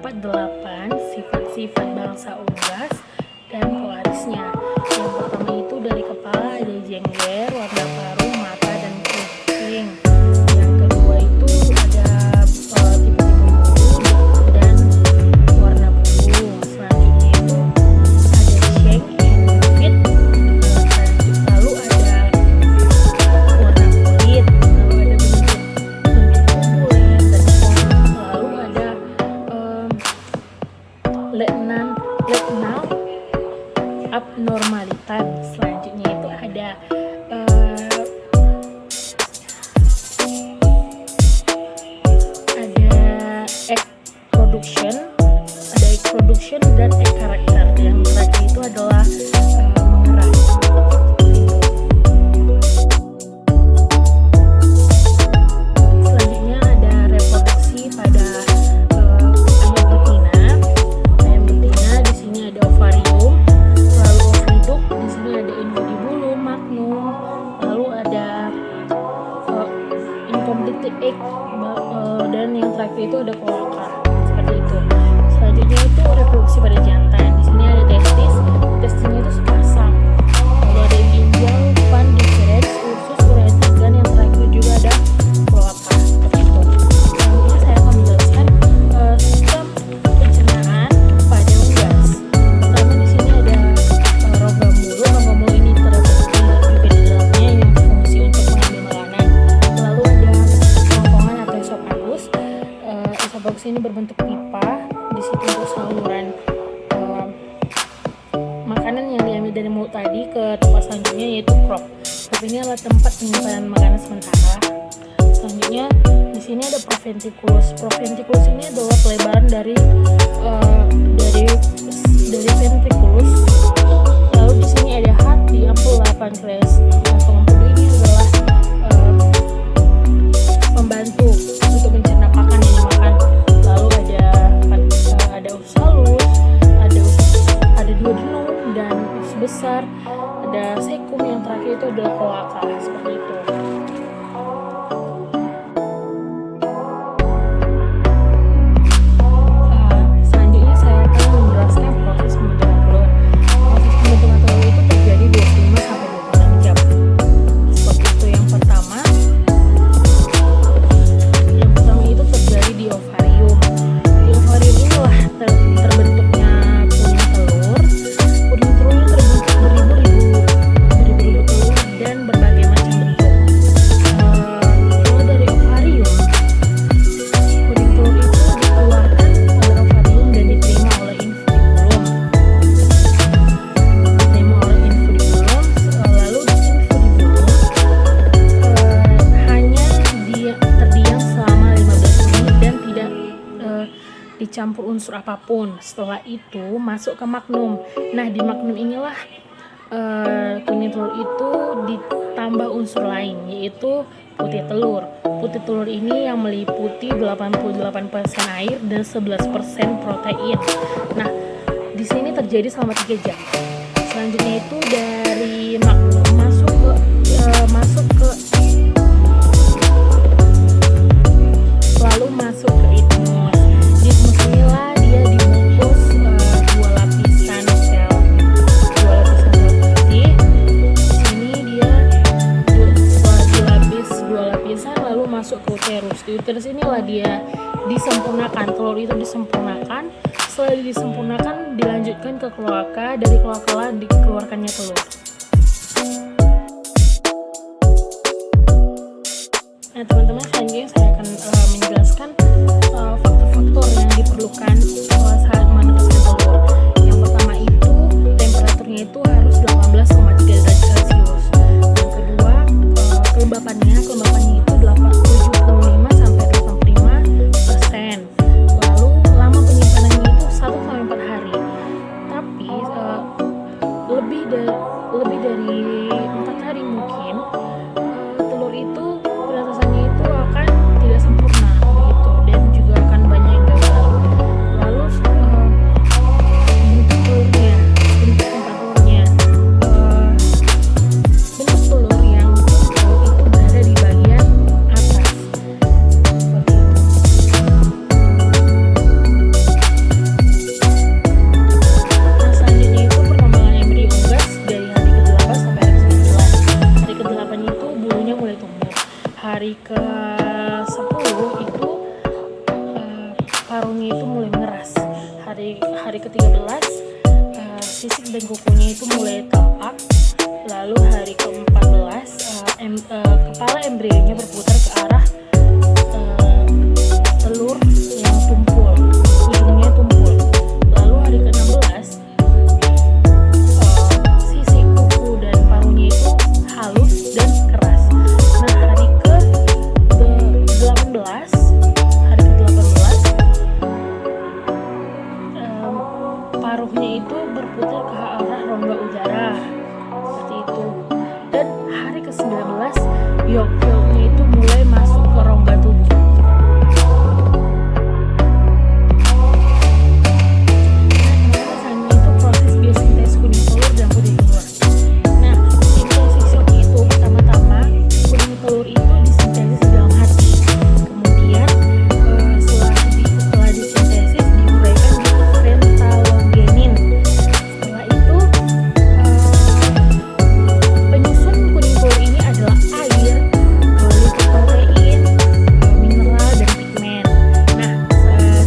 terdapat 8 sifat-sifat bangsa unggas dan pelarisnya. Yang pertama itu dari kepala ada jengger, warna paru, mata, dan kuping. Yang kedua itu ada tipe-tipe bulu dan warna bulu. Selanjutnya itu ada shank and feet. Lalu ada warna kulit, lalu ada bentuk bulat dan kong. Lalu ada lenal abnormalitas. Selanjutnya itu ada egg production, dan egg karakter. Yang terakhir itu adalah mengeras. Selanjutnya ada reproduksi pada ayam betina. Ayam betina di sini ada ovarium, lalu oviduk, di sini ada infundibulum, magnum, lalu ada incomplete egg, dan yang terakhir itu ada cloaca. Seperti itu. Selanjutnya itu reproduksi pada jantan. Di sini ada testisnya itu sepasang. Lalu ada ginjal, van deferens, usus, ureter, dan yang terakhir juga ada cloaca. Seperti itu. Selanjutnya saya akan menjelaskan sistem pencernaan pada unggas. Pertama di sini ada rongga mulu. Rongga mulu ini terdapat juga di dalamnya yang berfungsi untuk mengambil makanan. Lalu ada kerongkongan atau esophagus. Esophagus ini berbentuk pipa. Di situ untuk saluran makanan yang diambil dari mulut tadi ke tempat selanjutnya, yaitu crop. Crop ini adalah tempat penyimpanan makanan sementara. Selanjutnya di sini ada proventriculus. Proventriculus ini adalah pelebaran dari ventriculus. Lalu di sini ada hati, ampula, pankreas. Kantong empedu ini adalah membantu untuk mencerna pakan yang dimakan. Lalu ada usus halus, ada duodenum dan usus besar, ada sekum, yang terakhir itu adalah cloaca. Seperti itu. Selanjutnya saya akan menjelaskan proses pembentukan telur. Proses pembentukan telur itu terjadi 25-26 jam. Seperti itu. Yang pertama itu terjadi di ovarium. Di ovarium inilah terbentuknya puting telur. Puting telur terbentuk beribu-ribu telur dan berbagai macam bentuk. Kalau dari ovarium, puting telur itu dikeluarkan oleh ovarium dan diterima oleh infundibulum. Lalu di infundibulum hanya terdiam selama 15 menit dan tidak dicampur unsur apapun. Setelah itu masuk ke magnum. Nah, di magnum inilah kuning telur itu ditambah unsur lain, yaitu putih telur. Putih telur ini yang meliputi 88% air dan 11% protein. Nah, di sini terjadi selama 3 jam. Selanjutnya itu dari magnum masuk ke lalu masuk ke isthmus. Di isthmus inilah dia dibungkus dua lapisan sel putih. Di sini dia setelah dilapis dua lapisan lalu masuk ke uterus. Di uterus inilah dia disempurnakan. Telur itu disempurnakan. Setelah disempurnakan dilanjutkan ke cloaca. Dari cloaca lah dikeluarkannya telur. Nah, teman-teman, selanjutnya saya akan menjelaskan faktor-faktor yang diperlukan saat menetaskan telur. Yang pertama itu temperaturnya itu harus 18,3 derajat Celcius. Yang kedua, kelembapannya itu 75-85%. Lalu lama penyimpanannya itu 1-4 hari. Tapi hari ke-10 itu paruhnya itu mulai mengeras. Hari ke-13 sisik dan kukunya itu mulai tampak. Lalu hari ke-14 kepala embrionya berputar ke arah telur yang tumpul, ujungnya tumpul. Lalu hari ke-16 sisi kuku dan paruhnya itu halus dan keras. Nah, hari ke-18 paruhnya itu berputar ke arah rongga udara seperti itu. Dan hari ke-19 yolk-yolknya itu mulai masuk ke rongga tubuh. Itu proses biosintesis kuning telur dan putih telur. Nah, sintesis yolk itu pertama-tama kuning telur itu disintesis di dalam hati. Kemudian setelah disintesis diuraikan di fentalogenin. Setelah itu penyusun kuning telur ini adalah air, lipoprotein, mineral dan pigmen. Nah,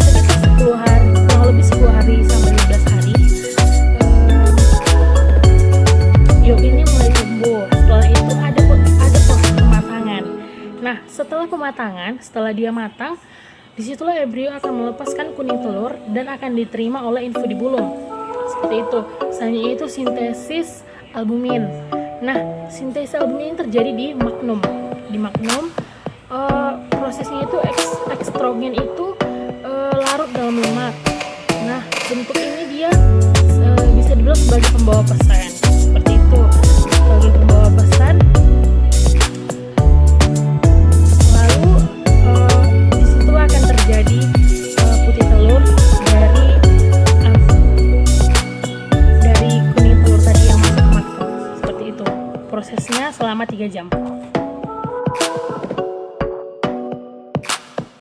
sekitar 10 hari, kurang lebih 10 hari sampai 15 hari, yolk ini mulai tumbuh. Setelah itu ada proses pematangan. Nah, setelah dia matang, disitulah embrio akan melepaskan kuning telur dan akan diterima oleh infundibulum. Seperti itu. Selanjutnya itu sintesis albumin. Nah, sintesis albumin terjadi di magnum. Di magnum, prosesnya itu ekstrogen itu larut dalam lemak. Nah, bentuk ini dia bisa dibilang sebagai pembawa pesan. Seperti itu, sebagai pembawa pesan. Lalu disitulah akan terjadi putih telur dari kuning telur tadi yang masuk ke magnum. Seperti itu prosesnya selama 3 jam.